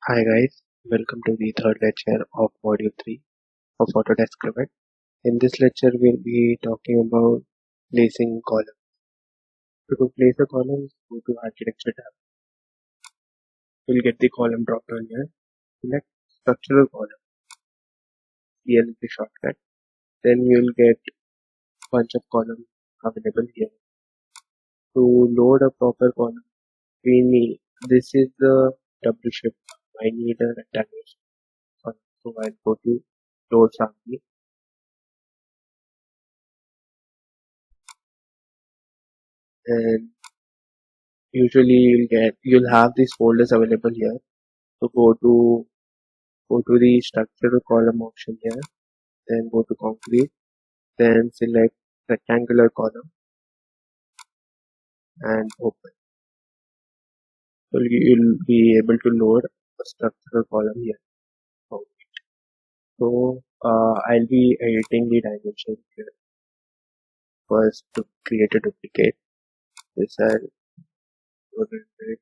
Hi guys, welcome to the third lecture of Module 3 of Autodesk Revit. In this lecture, we'll be talking about placing columns. So to place a column, go to Architecture tab. You'll get the column drop down here. Select Structural Column. CL is the shortcut. Then you'll get a bunch of columns available here. To load a proper column, we need this is the W shape. I need a rectangle column. So I'll go to Load Family. And usually you'll have these folders available here. So go to the structural column option here, then go to concrete, then select rectangular column and open. So you'll be able to load a structural column here. So I'll be editing the dimensions here. First, to create a duplicate, this I'll go to it.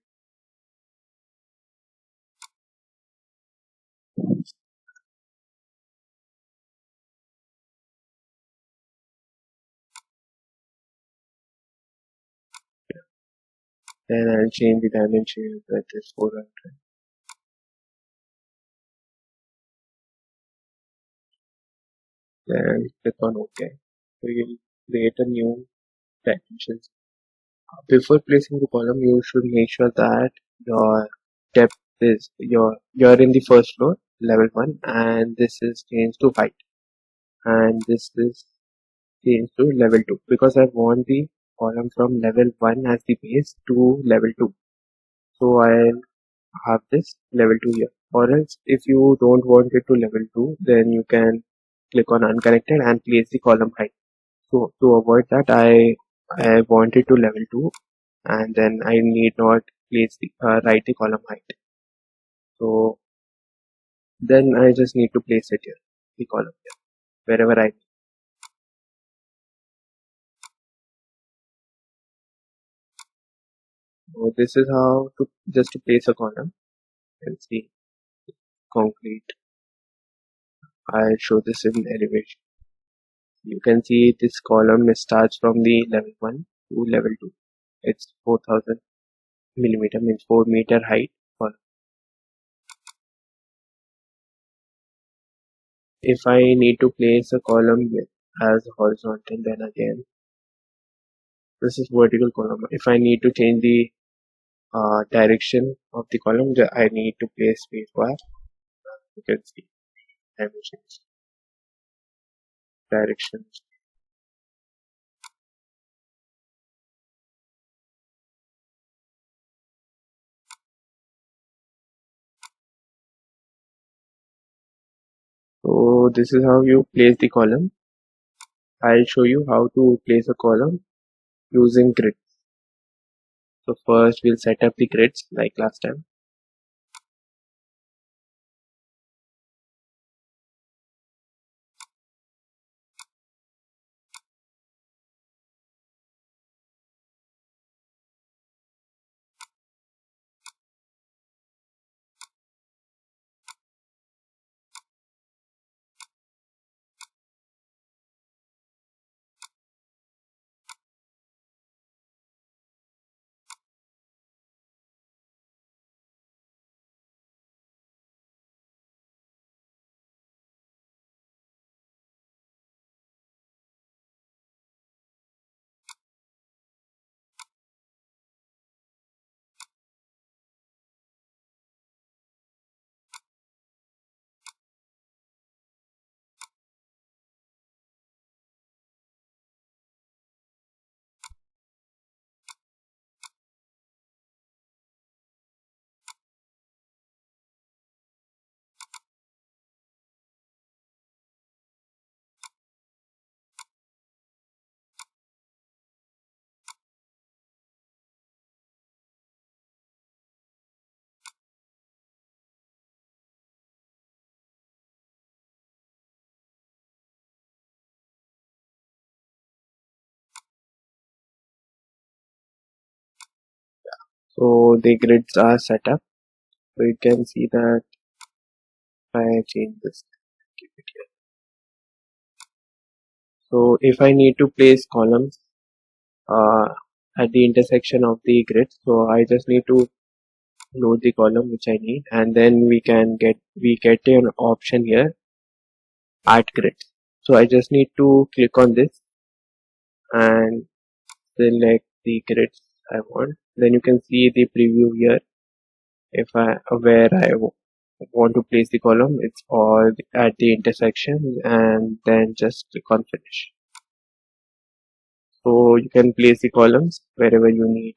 Then I'll change the dimension that is 400. Then click on OK. So you'll create a new dimensions. Before placing the column, you should make sure that your depth is you're in the first floor, level 1, and this is changed to height, and this is changed to level 2 because I want the column from level 1 as the base to level 2. So I'll have this level 2 here. Or else, if you don't want it to level 2, then you can click on unconnected and place the column height. So to avoid that, I want it to level 2, and then I need not write the column height. So then I just need to place it here, the column here, wherever I need. So this is how to place a column. And see concrete. I'll show this in elevation. You can see this column starts from the level 1 to level 2. It's 4000 millimeter, means 4 meter height column. If I need to place a column as horizontal, then again this is vertical column. If I need to change the direction of the column, I need to place spacebar. You can see dimensions, directions. So this is how you place the column. I'll show you how to place a column using grids. So first we'll set up the grids like last time. So the grids are set up. So you can see that if I change this, keep it here. So if I need to place columns uh, at the intersection of the grid, so I just need to load the column which I need, and then we get an option here, add grid. So I just need to click on this and select the grids I want. Then you can see the preview here. If I where I want to place the column, it's all at the intersection, and then just click on finish. So you can place the columns wherever you need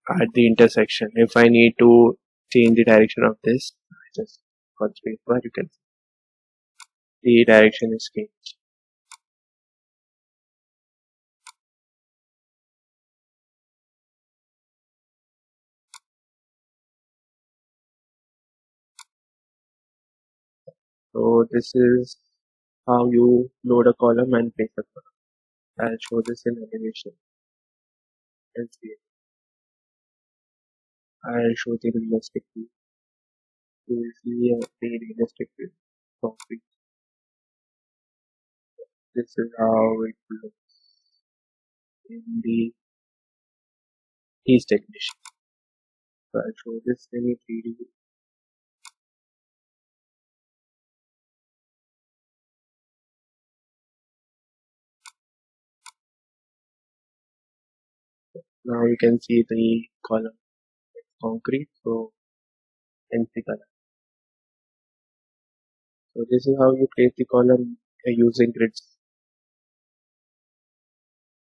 at the intersection. If I need to change the direction of this, I just click on spacebar. You can see the direction is changed. So this is how you load a column and place a column. I'll show this in animation. And see. I'll show the realistic view. You will see the realistic view. Concrete. This is how it looks in the East Technician. So I'll show this in a 3D. Now you can see the column concrete. So and the color. So this is how you place the column using grids.